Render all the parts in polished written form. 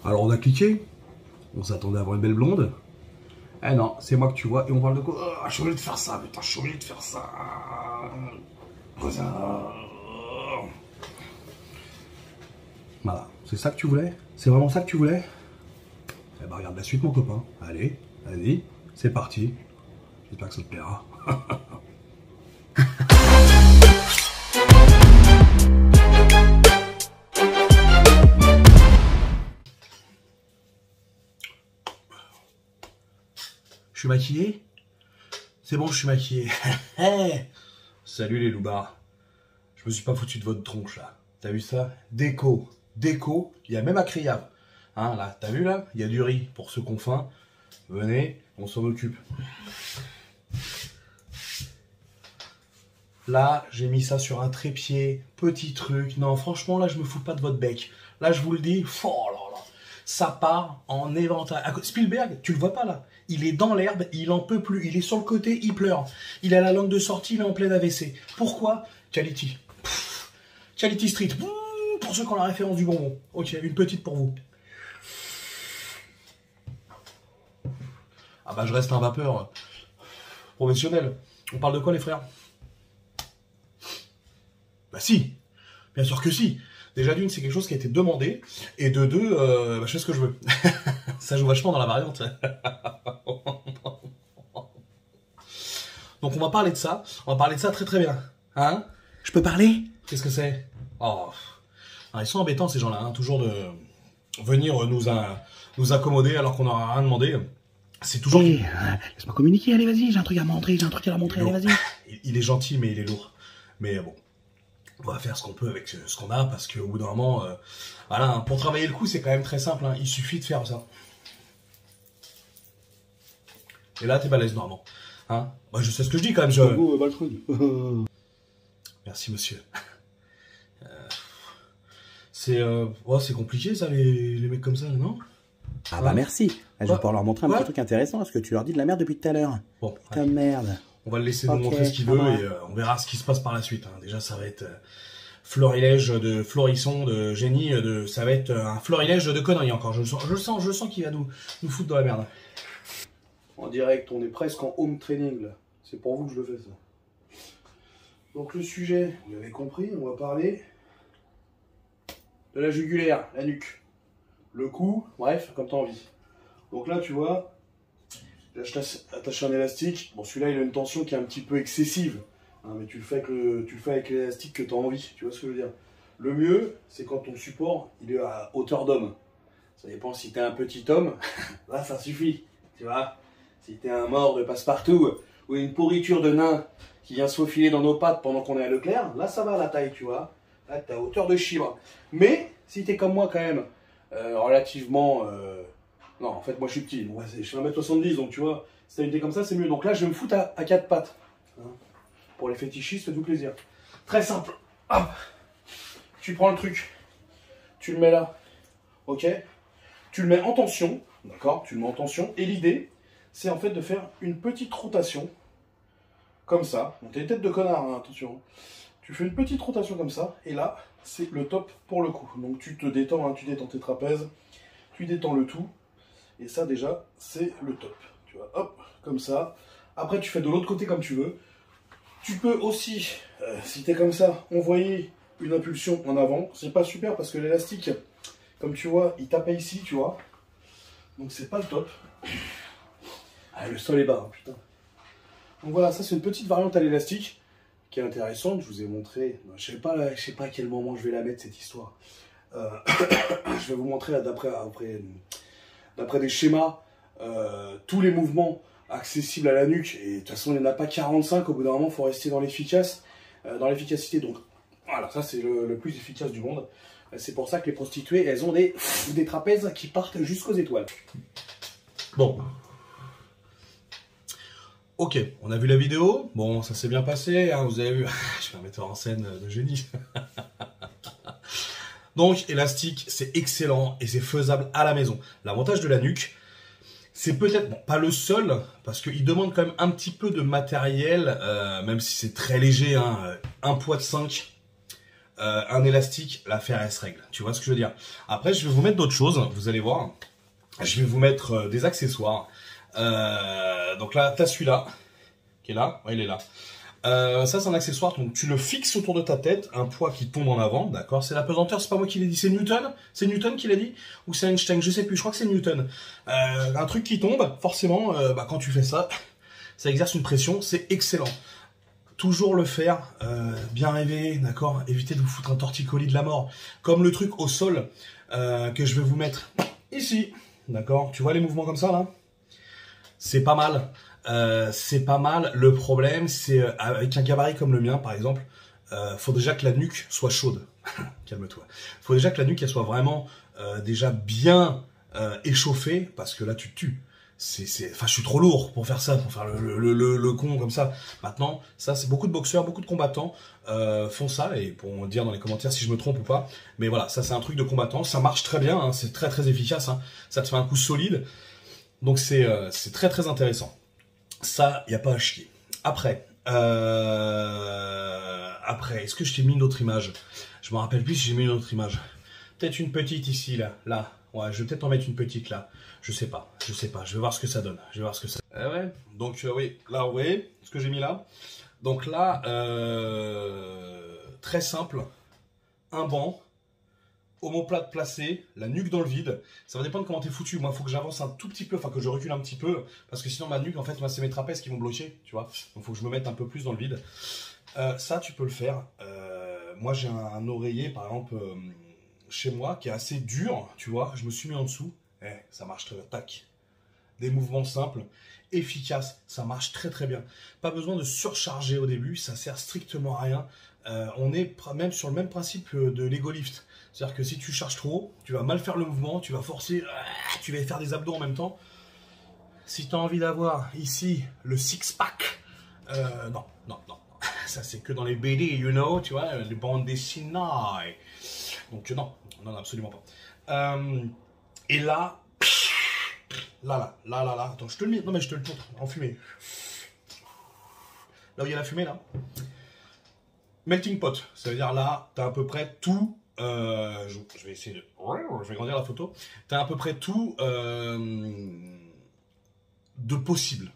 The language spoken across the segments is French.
Alors on a cliqué, on s'attendait à avoir une belle blonde. Eh non, c'est moi que tu vois et on parle de quoi? Oh, je suis obligé de faire ça, putain, je suis obligé de faire ça. Voilà, c'est ça que tu voulais? C'est vraiment ça que tu voulais? Eh ben regarde la suite mon copain. Allez, vas-y, c'est parti. J'espère que ça te plaira. Je suis maquillé? C'est bon, je suis maquillé. Hey, salut les loupards. Je me suis pas foutu de votre tronche là. T'as vu ça? Déco. Déco. Il y a même à criable. Hein, là, t'as vu là? Il y a du riz pour ceux qu'on faim. Venez, on s'en occupe. Là, j'ai mis ça sur un trépied. Petit truc. Non, franchement, là, je me fous pas de votre bec. Là, je vous le dis. Oh là là. Ça part en éventail. Spielberg, tu le vois pas là? Il est dans l'herbe, il en peut plus. Il est sur le côté, il pleure. Il a la langue de sortie, il est en pleine AVC. Pourquoi? Quality. Quality Street. Pour ceux qui ont la référence du bonbon. Ok, une petite pour vous. Ah bah je reste un vapeur professionnel. On parle de quoi les frères? Bah si, bien sûr que si. Déjà d'une, c'est quelque chose qui a été demandé. Et de deux, bah, je fais ce que je veux. Ça joue vachement dans la variante. Donc on va parler de ça. On va parler de ça très très bien. Hein? Je peux parler? Qu'est-ce que c'est? Oh. Alors, ils sont embêtants ces gens-là. Hein, toujours de venir nous accommoder alors qu'on n'aura rien demandé. C'est toujours... Oui, laisse-moi communiquer, allez vas-y, j'ai un truc à montrer, j'ai un truc à leur montrer, allez vas-y. Il est gentil mais il est lourd. Mais bon. On va faire ce qu'on peut avec ce qu'on a, parce qu'au bout d'un moment, voilà, hein, pour travailler le coup, c'est quand même très simple, hein, il suffit de faire ça. Et là, t'es balèze, normalement. Hein, bah, je sais ce que je dis, quand même. Merci, monsieur. C'est compliqué, ça, les mecs comme ça, non? Ah bah merci, là, je vais pouvoir leur montrer un petit truc intéressant, parce que tu leur dis de la merde depuis tout à l'heure. Bon, putain de merde. On va le laisser nous montrer ce qu'il veut et on verra ce qui se passe par la suite. Hein. Déjà, ça va être florilège de florisson, de génie, ça va être un florilège de conneries encore. Je sens qu'il va nous foutre dans la merde. En direct, on est presque en home training là. C'est pour vous que je le fais ça. Donc le sujet, vous l'avez compris, on va parler de la jugulaire, la nuque, le cou, bref, comme tu as envie. Donc là, tu vois. J'ai attaché un élastique. Bon, celui-là, il a une tension qui est un petit peu excessive. Hein, mais tu le fais avec l'élastique que tu as envie. Tu vois ce que je veux dire? Le mieux, c'est quand ton support, il est à hauteur d'homme. Ça dépend si tu es un petit homme. Là, ça suffit. Tu vois? Si tu es un mort de passe-partout ou une pourriture de nain qui vient se faufiler dans nos pattes pendant qu'on est à Leclerc, là, ça va la taille, tu vois? Là, tu es à hauteur de chibre. Mais, si tu es comme moi, quand même, relativement... Non, en fait, moi je suis petit, donc, je fais 1m70, donc tu vois, si t'as une idée comme ça, c'est mieux. Donc là, je vais me foutre à 4 pattes. Hein. Pour les fétichistes, faites-vous plaisir. Très simple. Hop. Tu prends le truc, tu le mets là, ok? Tu le mets en tension, d'accord? Tu le mets en tension, et l'idée, c'est en fait de faire une petite rotation, comme ça. Donc t'as une tête de connard, hein, attention. Tu fais une petite rotation comme ça, et là, c'est le top pour le coup. Donc tu te détends, hein, tu détends tes trapèzes, tu détends le tout. Et ça déjà, c'est le top. Tu vois, hop, comme ça. Après, tu fais de l'autre côté comme tu veux. Tu peux aussi, si tu es comme ça, envoyer une impulsion en avant. C'est pas super parce que l'élastique, comme tu vois, il tape ici, tu vois. Donc c'est pas le top. Ah, le sol est bas, hein, putain. Donc voilà, ça c'est une petite variante à l'élastique qui est intéressante. Je vous ai montré, je sais pas à quel moment je vais la mettre cette histoire. Je vais vous montrer là d'après des schémas, tous les mouvements accessibles à la nuque, et de toute façon il n'y en a pas 45, au bout d'un moment il faut rester dans l'efficacité, donc voilà, ça c'est le plus efficace du monde. C'est pour ça que les prostituées, elles ont des trapèzes qui partent jusqu'aux étoiles. Bon. Ok, on a vu la vidéo, bon ça s'est bien passé, hein, vous avez vu, je suis un metteur en scène de génie. Donc, élastique, c'est excellent et c'est faisable à la maison. L'avantage de la nuque, c'est peut-être, bon, pas le seul, parce qu'il demande quand même un petit peu de matériel, même si c'est très léger, hein, un poids de 5. un élastique, l'affaire elle se règle. Tu vois ce que je veux dire? Après, je vais vous mettre d'autres choses, vous allez voir. Je vais vous mettre des accessoires. Donc là, t'as celui-là, qui est là. Ouais, il est là. Ça, c'est un accessoire, donc tu le fixes autour de ta tête, un poids qui tombe en avant, d'accord? C'est la pesanteur, c'est pas moi qui l'ai dit, c'est Newton? C'est Newton qui l'a dit? Ou c'est Einstein? Je sais plus, je crois que c'est Newton. Un truc qui tombe, forcément, quand tu fais ça, ça exerce une pression, c'est excellent. Toujours le faire, bien rêver, d'accord? Évitez de vous foutre un torticolis de la mort. Comme le truc au sol que je vais vous mettre ici, d'accord? Tu vois les mouvements comme ça, là? C'est pas mal. C'est pas mal. Le problème, c'est avec un gabarit comme le mien, par exemple, faut déjà que la nuque soit chaude. Calme-toi. Faut déjà que la nuque elle soit vraiment déjà bien échauffée, parce que là tu te tues. Enfin, je suis trop lourd pour faire ça, pour faire le con comme ça. Maintenant, ça, c'est beaucoup de boxeurs, beaucoup de combattants font ça, et pour dire dans les commentaires si je me trompe ou pas. Mais voilà, ça c'est un truc de combattant. Ça marche très bien, hein, c'est très très efficace. Hein. Ça te fait un coup solide. Donc c'est très très intéressant. Ça, il n'y a pas à chier. Après, est-ce que je t'ai mis une autre image? Je me rappelle plus si j'ai mis une autre image. Peut-être une petite ici, là. Ouais, je vais peut-être en mettre une petite là. Je sais pas. Je vais voir ce que ça donne. Ouais. Donc oui, là, vous voyez ce que j'ai mis là. Donc là, très simple. Un banc. Omoplate placée, la nuque dans le vide. Ça va dépendre comment t'es foutu. Moi, il faut que j'avance un tout petit peu, enfin que je recule un petit peu, parce que sinon ma nuque, en fait, moi, c'est mes trapèzes qui vont bloquer, tu vois. Donc, il faut que je me mette un peu plus dans le vide. Ça, tu peux le faire. Moi, j'ai un oreiller, par exemple, chez moi, qui est assez dur, tu vois. Je me suis mis en dessous. Ça marche très bien. Tac. Des mouvements simples, efficaces. Ça marche très très bien. Pas besoin de surcharger au début. Ça sert strictement à rien. On est même sur le même principe de l'ego lift. C'est-à-dire que si tu charges trop, tu vas mal faire le mouvement, tu vas forcer, tu vas faire des abdos en même temps. Si tu as envie d'avoir ici le six-pack, non. Ça c'est que dans les BD, you know, tu vois, les bandes dessinées. Donc non, absolument pas. Et là, attends, je te le mets, non mais je te le montre en fumée. Là où il y a la fumée, là. Melting pot, ça veut dire là, tu as à peu près tout. Je vais essayer de... Je vais grandir la photo. Tu as à peu près tout de possible.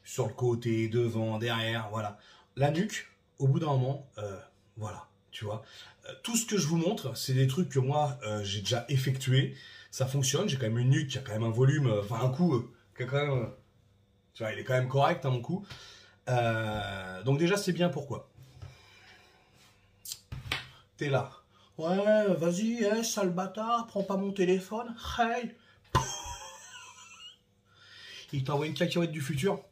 Sur le côté, devant, derrière, voilà. La nuque, au bout d'un moment, voilà, tu vois. Tout ce que je vous montre, c'est des trucs que moi, j'ai déjà effectué. Ça fonctionne, j'ai quand même une nuque qui a quand même un volume, enfin un cou, qui a quand même... tu vois, il est quand même correct, hein, mon cou. Donc déjà, c'est bien pourquoi. T'es là. Ouais, vas-y, sale bâtard, prends pas mon téléphone. Hey. Il t'envoie une cacahuète du futur.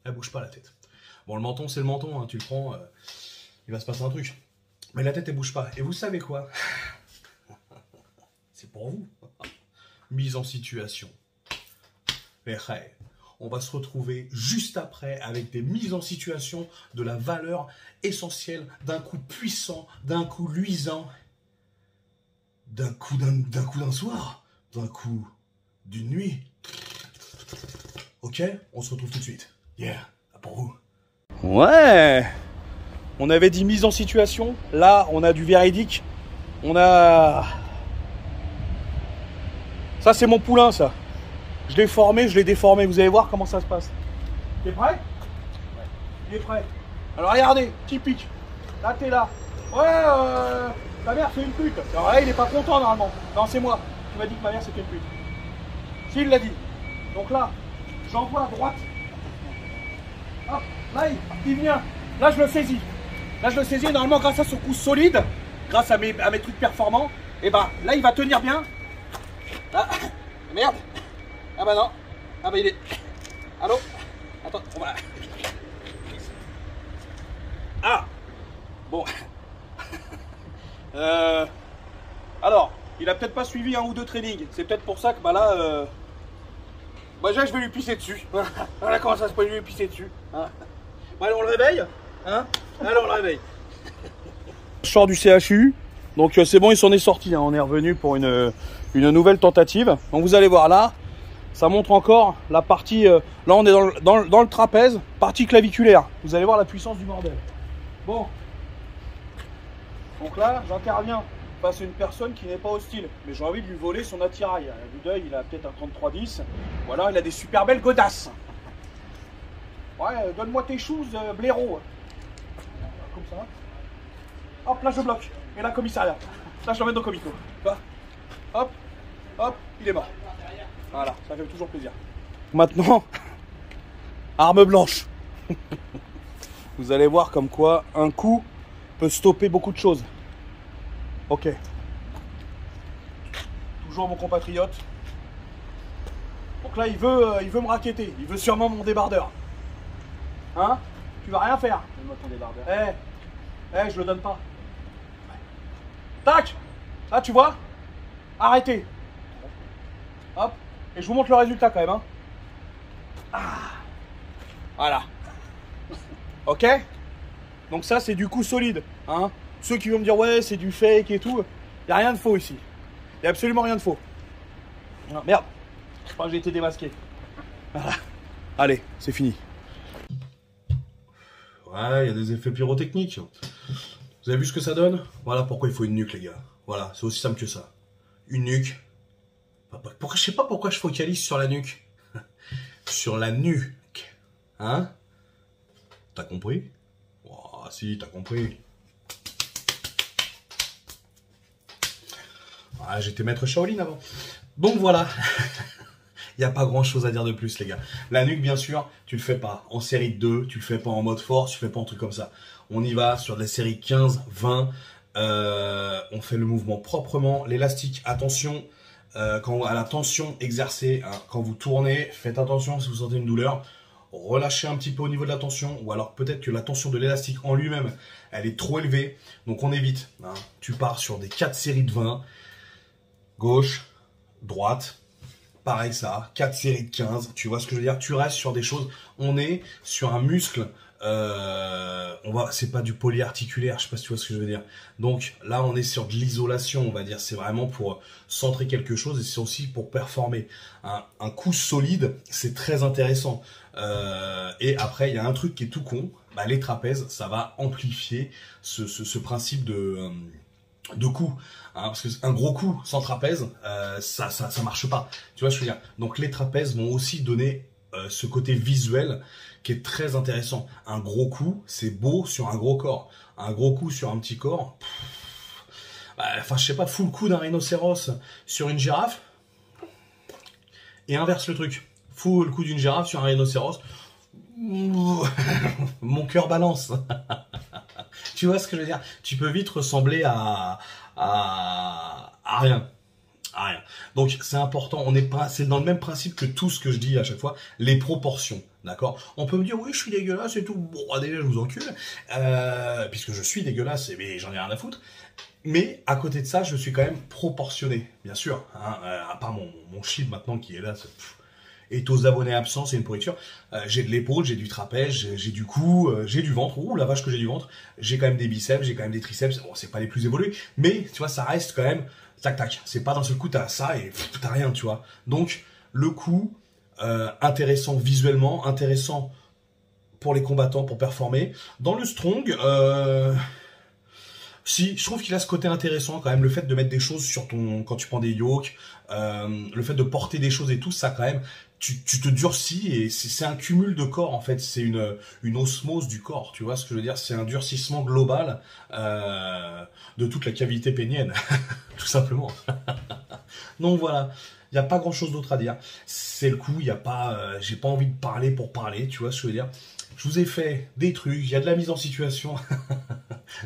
Elle bouge pas la tête. Bon, le menton, c'est le menton, hein, tu le prends, il va se passer un truc. Mais la tête, elle bouge pas. Et vous savez quoi? C'est pour vous. Mise en situation. Mais hey, on va se retrouver juste après avec des mises en situation de la valeur essentielle d'un coup puissant, d'un coup luisant. D'un coup d'un soir, d'un coup d'une nuit. Ok, on se retrouve tout de suite. Yeah, pour vous. Ouais, on avait dit mise en situation. Là, on a du véridique. On a... Ça, c'est mon poulain, ça. Je l'ai formé, je l'ai déformé. Vous allez voir comment ça se passe. T'es prêt? Ouais. Il est prêt. Alors, regardez, typique. Là, t'es là. Ouais, ta mère c'est une pute. Alors là il est pas content normalement. Non c'est moi. Tu m'as dit que ma mère c'était une pute. S'il l'a dit. Donc là, j'envoie à droite. Hop, là il vient. Là je le saisis. Normalement grâce à ce coup solide, grâce à mes trucs performants, et bah là il va tenir bien. Là. Merde. Ah bah non. Ah bah il est. Allô. Attends, on va. Ah. Bon. Alors, il a peut-être pas suivi un ou deux trainings. C'est peut-être pour ça que bah là, déjà je vais lui pisser dessus. Voilà comment ça se passe, je vais lui pisser dessus. Hein. Bon, allez, on le réveille, hein. Allez, on le réveille. Je sors du CHU, donc c'est bon, il s'en est sorti. Hein. On est revenu pour une nouvelle tentative. Donc vous allez voir là, ça montre encore la partie. Là, on est dans le trapèze, partie claviculaire. Vous allez voir la puissance du bordel. Bon. Donc là, j'interviens face à une personne qui n'est pas hostile, mais j'ai envie de lui voler son attirail. À vue d'œil, il a peut-être un 3310, ou alors il a des super belles godasses. Ouais, donne-moi tes choses, blaireau. Comme ça. Hop, là je bloque. Et là, commissariat. Là, je l'emmène au comico. Hop, hop, il est mort. Voilà, ça fait toujours plaisir. Maintenant, arme blanche. Vous allez voir comme quoi un coup peut stopper beaucoup de choses. Ok. Toujours mon compatriote. Donc là, il veut me racketter. Il veut sûrement mon débardeur. Hein? Tu vas rien faire. Donne-moi ton débardeur. Je le donne pas. Tac! Là, tu vois? Arrêtez. Hop. Et je vous montre le résultat quand même. Hein. Ah. Voilà. Ok? Donc ça, c'est du coup solide. Hein. Ceux qui vont me dire, ouais, c'est du fake et tout. Il n'y a rien de faux ici. Il n'y a absolument rien de faux. Non, merde. Je crois que j'ai été démasqué. Voilà. Allez, c'est fini. Ouais, il y a des effets pyrotechniques. Vous avez vu ce que ça donne? Voilà pourquoi il faut une nuque, les gars. Voilà, c'est aussi simple que ça. Une nuque. Je sais pas pourquoi je focalise sur la nuque. Sur la nuque. Hein? T'as compris? Oh, si, t'as compris. Ah, j'étais maître Shaolin avant. Donc voilà. Il n'y a pas grand chose à dire de plus, les gars. La nuque, bien sûr, tu le fais pas en série de 2, tu le fais pas en mode force, tu le fais pas en truc comme ça. On y va sur de la série 15, 20. On fait le mouvement proprement. L'élastique, attention, quand à la tension exercée, hein, quand vous tournez, faites attention si vous sentez une douleur. Relâchez un petit peu au niveau de la tension, ou alors peut-être que la tension de l'élastique en lui-même, elle est trop élevée. Donc on évite. Hein. Tu pars sur des 4 séries de 20. Gauche, droite. Pareil ça, 4 séries de 15, tu vois ce que je veux dire? Tu restes sur des choses, on est sur un muscle, c'est pas du polyarticulaire, je sais pas si tu vois ce que je veux dire. Donc là on est sur de l'isolation, on va dire, c'est vraiment pour centrer quelque chose et c'est aussi pour performer. Un coup solide, c'est très intéressant. Et après il y a un truc qui est tout con, bah, les trapèzes, ça va amplifier ce principe de coup, hein, parce qu'un gros coup sans trapèze, ça marche pas. Tu vois ce que je veux dire? Donc les trapèzes vont aussi donner ce côté visuel qui est très intéressant. Un gros coup, c'est beau sur un gros corps. Un gros coup sur un petit corps, enfin je sais pas, fous le coup d'un rhinocéros sur une girafe et inverse le truc. Fous le coup d'une girafe sur un rhinocéros. Mon cœur balance. Tu vois ce que je veux dire? Tu peux vite ressembler à rien. À rien. Donc c'est important, c'est dans le même principe que tout ce que je dis à chaque fois, les proportions. D'accord? On peut me dire, oui, je suis dégueulasse et tout. Bon, déjà, je vous encule. Puisque je suis dégueulasse, mais j'en ai rien à foutre. Mais à côté de ça, je suis quand même proportionné, bien sûr. Hein, à part mon shit maintenant qui est là. Et aux abonnés absents, c'est une pourriture. J'ai de l'épaule, j'ai du trapèze, j'ai du cou, j'ai du ventre. Ouh la vache que j'ai du ventre. J'ai quand même des biceps, j'ai quand même des triceps. Bon, c'est pas les plus évolués, mais tu vois, ça reste quand même tac tac. C'est pas d'un seul coup t'as ça et t'as rien, tu vois. Donc le coup intéressant visuellement, intéressant pour les combattants pour performer. Dans le strong, si, je trouve qu'il a ce côté intéressant quand même, le fait de mettre des choses sur quand tu prends des yokes, le fait de porter des choses et tout, ça quand même, tu te durcis et c'est un cumul de corps en fait, c'est une osmose du corps, tu vois ce que je veux dire, c'est un durcissement global de toute la cavité pénienne, tout simplement. Donc voilà, il n'y a pas grand chose d'autre à dire, c'est le coup, il y a pas, j'ai pas envie de parler pour parler, tu vois ce que je veux dire. Je vous ai fait des trucs, il y a de la mise en situation.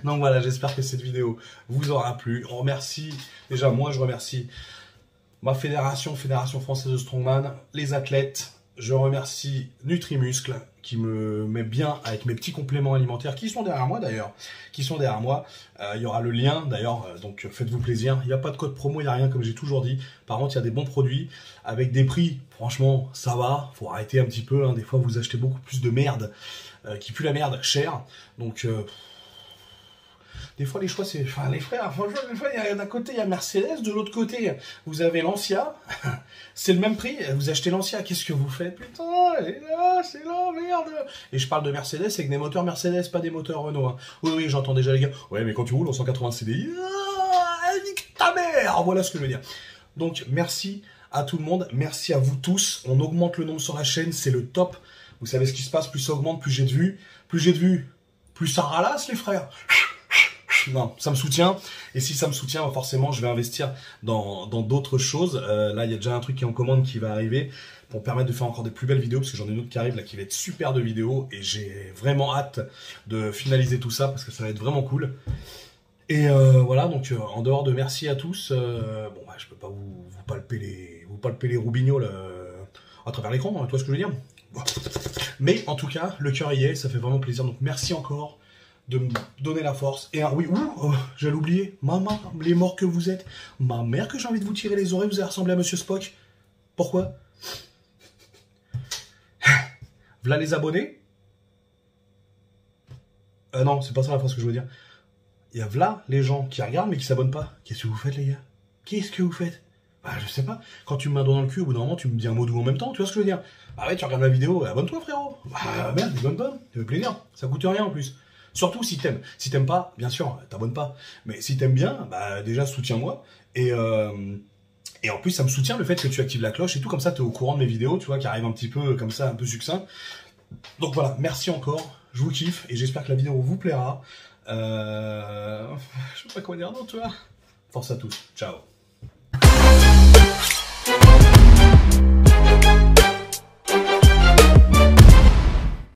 Donc voilà, j'espère que cette vidéo vous aura plu. On remercie, déjà moi je remercie ma Fédération française de Strongman, les athlètes. Je remercie Nutrimuscle qui me met bien avec mes petits compléments alimentaires qui sont derrière moi d'ailleurs. Il y aura le lien d'ailleurs, donc faites-vous plaisir. Il n'y a pas de code promo, il n'y a rien comme j'ai toujours dit. Par contre, il y a des bons produits avec des prix, franchement, ça va. Faut arrêter un petit peu, hein. Des fois vous achetez beaucoup plus de merde qui pue la merde cher. Donc Des fois, les choix, c'est... Enfin, les frères, franchement, des fois, d'un côté, il y a Mercedes, de l'autre côté, vous avez Lancia. C'est le même prix, vous achetez Lancia, qu'est-ce que vous faites? Putain, elle est là, c'est là, merde. Et je parle de Mercedes avec des moteurs Mercedes, pas des moteurs Renault. Hein. Oui, oui, j'entends déjà les gars. Ouais, mais quand tu roules en 180 CDI, nique ta mère. Voilà ce que je veux dire. Donc, merci à tout le monde, merci à vous tous. On augmente le nombre sur la chaîne, c'est le top. Vous savez ce qui se passe, plus ça augmente, plus j'ai de vues. Plus j'ai de vues, plus ça ralasse, les frères. Non, ça me soutient. Et si ça me soutient, forcément, je vais investir dans d'autres choses. Là, il y a déjà un truc qui est en commande qui va arriver pour me permettre de faire encore des plus belles vidéos, parce que j'en ai une autre qui arrive là qui va être super de vidéos. Et j'ai vraiment hâte de finaliser tout ça, parce que ça va être vraiment cool. Et voilà, donc en dehors de merci à tous, bon, bah, je peux pas vous palper les roubignoles à travers l'écran, tu vois ce que je veux dire? Mais en tout cas, le cœur y est, ça fait vraiment plaisir. Donc merci encore de me donner la force. Et oui, j'allais oublier, maman, les morts que vous êtes, ma mère que j'ai envie de vous tirer les oreilles, vous avez ressemblé à Monsieur Spock. Pourquoi? V'là les abonnés. Non, c'est pas ça la phrase que je veux dire. Il y a v'là les gens qui regardent mais qui s'abonnent pas. Qu'est-ce que vous faites, les gars? Qu'est-ce que vous faites? Bah, je sais pas. Quand tu me mets un doigt dans le cul, au bout d'un moment, tu me dis un mot doux en même temps, tu vois ce que je veux dire? Ah ouais, tu regardes la vidéo, abonne-toi, frérot. Bah, merde, bonne, ça fait plaisir. Ça coûte rien en plus. Surtout si t'aimes. Si t'aimes pas, bien sûr, t'abonnes pas. Mais si t'aimes bien, bah, déjà, soutiens-moi. Et en plus, ça me soutient le fait que tu actives la cloche et tout. Comme ça, t'es au courant de mes vidéos, tu vois, qui arrivent un petit peu comme ça, un peu succinct. Donc voilà, merci encore. Je vous kiffe et j'espère que la vidéo vous plaira. Je sais pas quoi dire d'autre, tu vois. Force à tous. Ciao.